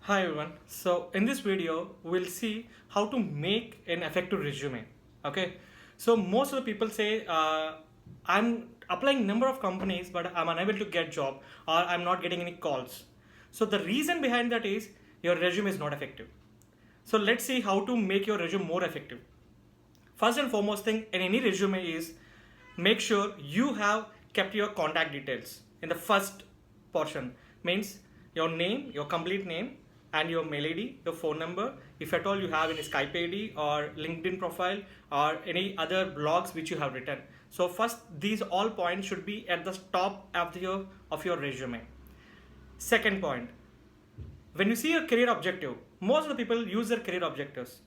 Hi everyone. So in this video, we'll see how to make an effective resume. Okay. So most of the people say, I'm applying number of companies, but I'm unable to get job or I'm not getting any calls. So the reason behind that is your resume is not effective. So let's see how to make your resume more effective. First and foremost thing in any resume is make sure you have kept your contact details in the first portion. Means your name, your complete name, and your mail ID, your phone number. If at all you have any Skype ID or LinkedIn profile or any other blogs which you have written. So first, these all points should be at the top of your resume. Second point, when you see a career objective, most of the people use their career objectives.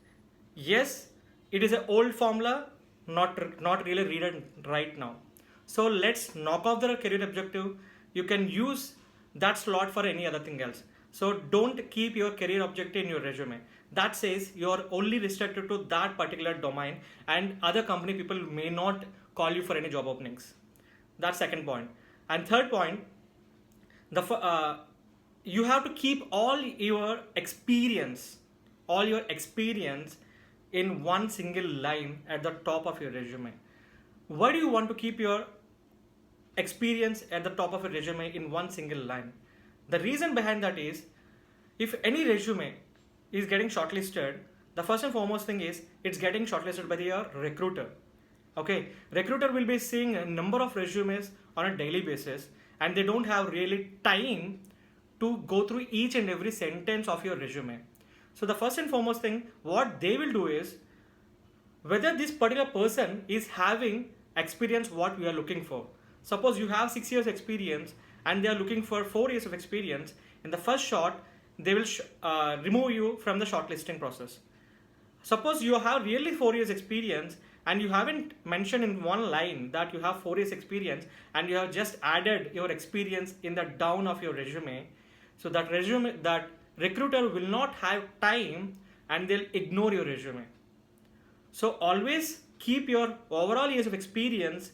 Yes, it is an old formula, not really read right now. So let's knock off the career objective. You can use that slot for any other thing else. So don't keep your career objective in your resume. That says you're only restricted to that particular domain, and other company people may not call you for any job openings. That's second point. And third point, you have to keep all your experience in one single line at the top of your resume. Why do you want to keep your experience at the top of your resume in one single line? The reason behind that is, if any resume is getting shortlisted, the first and foremost thing is it's getting shortlisted by your recruiter. Okay, recruiter will be seeing a number of resumes on a daily basis, and they don't have really time to go through each and every sentence of your resume. So the first and foremost thing, what they will do is whether this particular person is having experience what we are looking for. Suppose you have 6 years experience and they are looking for 4 years of experience. In the first shot, they will remove you from the shortlisting process. Suppose you have really 4 years experience and you haven't mentioned in one line that you have 4 years experience, and you have just added your experience in the down of your resume. So that recruiter will not have time and they'll ignore your resume. So always keep your overall years of experience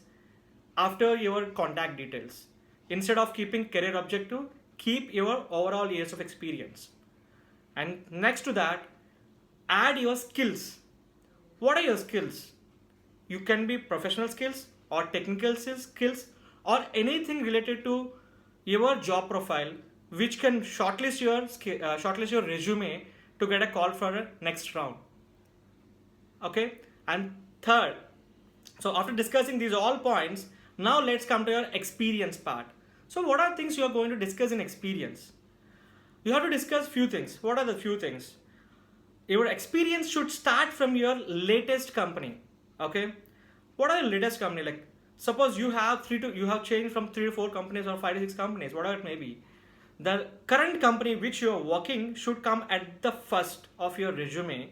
after your contact details. Instead of keeping career objective, keep your overall years of experience. And next to that, add your skills. What are your skills? You can be professional skills or technical skills or anything related to your job profile, which can shortlist your resume to get a call for a next round. Okay, and third, so after discussing these all points, now let's come to your experience part. So what are things you are going to discuss in experience? You have to discuss few things. What are the few things? Your experience should start from your latest company. Okay, what are your latest company? Like suppose you have changed from 3 to 4 companies or 5 to 6 companies, whatever it may be. The current company which you are working should come at the first of your resume,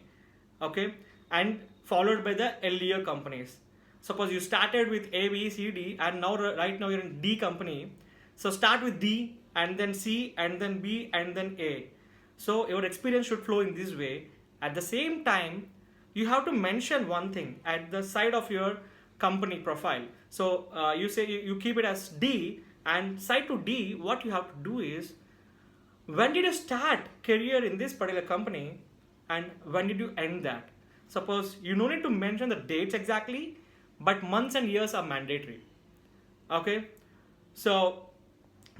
okay, and followed by the earlier companies. Suppose you started with A, B, C, D, and now right now you're in D company. So start with D and then C and then B and then A. So your experience should flow in this way. At the same time, you have to mention one thing at the side of your company profile. So you say you keep it as D, and side to D, what you have to do is, when did you start career in this particular company and when did you end that? Suppose you don't need to mention the dates exactly, but months and years are mandatory. Okay, so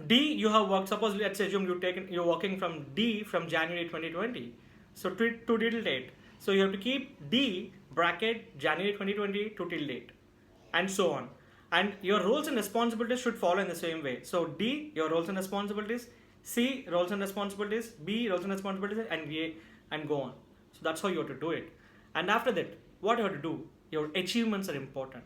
D, you have worked, suppose let's assume you're working from D from January 2020. So to till date. So you have to keep D bracket January 2020 to till date, and so on. And your roles and responsibilities should follow in the same way. So D, your roles and responsibilities, C, roles and responsibilities, B, roles and responsibilities, and A, and go on. So that's how you have to do it. And after that, what you have to do, your achievements are important.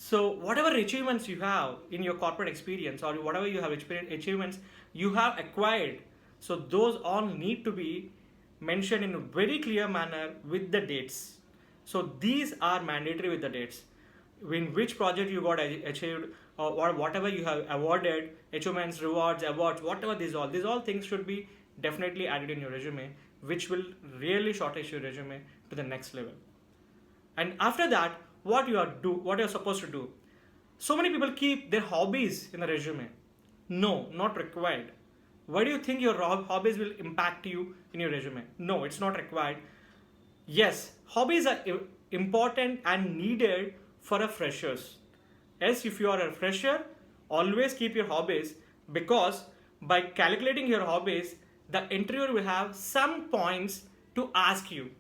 So whatever achievements you have in your corporate experience or whatever you have achievements you have acquired, so those all need to be mentioned in a very clear manner with the dates. So these are mandatory with the dates. In which project you got achieved, or whatever you have awarded, achievements, rewards, awards, whatever these all things should be definitely added in your resume, which will really shortlist your resume to the next level. And after that, what you're supposed to do. So many people keep their hobbies in the resume. No, not required. Why do you think your hobbies will impact you in your resume? No, it's not required. Yes, hobbies are important and needed for a freshers. Yes, if you are a fresher, always keep your hobbies, because by calculating your hobbies, the interviewer will have some points to ask you,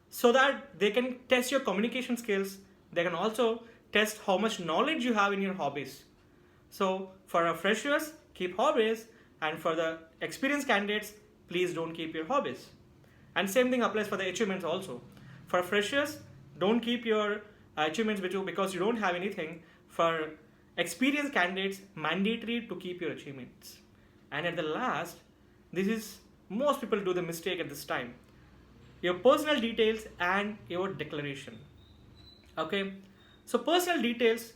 so that they can test your communication skills. They can also test how much knowledge you have in your hobbies. So for our freshers, keep hobbies, and for the experienced candidates, please don't keep your hobbies. And same thing applies for the achievements also. For freshers, don't keep your achievements because you don't have anything. For experienced candidates, mandatory to keep your achievements. And at the last, this is most people do the mistake at this time: your personal details and your declaration. Okay, so personal details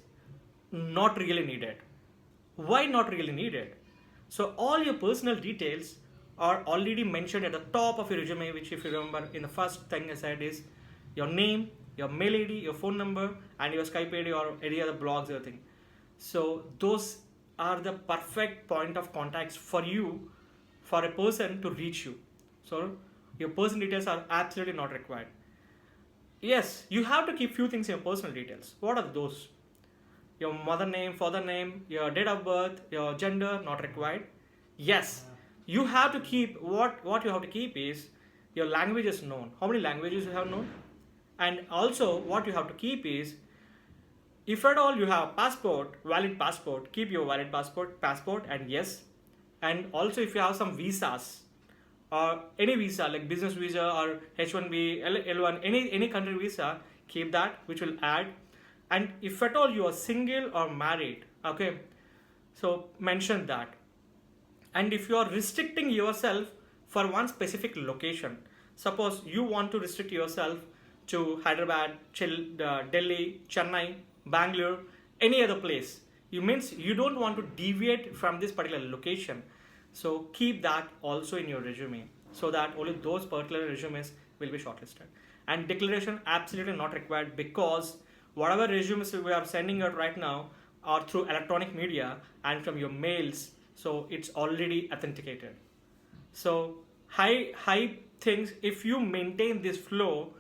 not really needed. Why not really needed? So all your personal details are already mentioned at the top of your resume, which, if you remember, in the first thing I said is your name, your mail ID, your phone number, and your Skype ID or any other blogs or thing. So those are the perfect point of contacts for you, for a person to reach you. So your personal details are absolutely not required. Yes, you have to keep few things in your personal details. What are those? Your mother name, father name, your date of birth, your gender, not required. Yes, you have to keep, what you have to keep is your languages known. How many languages you have known? And also what you have to keep is, if at all you have passport, valid passport, keep your valid passport, and yes. And also if you have some visas, or any visa like business visa or H1B, L1, any country visa, keep that, which will add. And if at all you are single or married, okay, so mention that. And if you are restricting yourself for one specific location, suppose you want to restrict yourself to Hyderabad, Delhi, Chennai, Bangalore, any other place, you means you don't want to deviate from this particular location. So keep that also in your resume, so that only those particular resumes will be shortlisted. And declaration absolutely not required, because whatever resumes we are sending out right now are through electronic media and from your mails, so it's already authenticated. So high things, if you maintain this flow,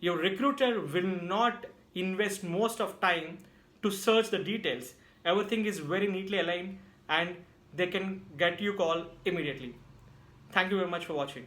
your recruiter will not invest most of time to search the details. Everything is very neatly aligned, and they can get you call immediately. Thank you very much for watching.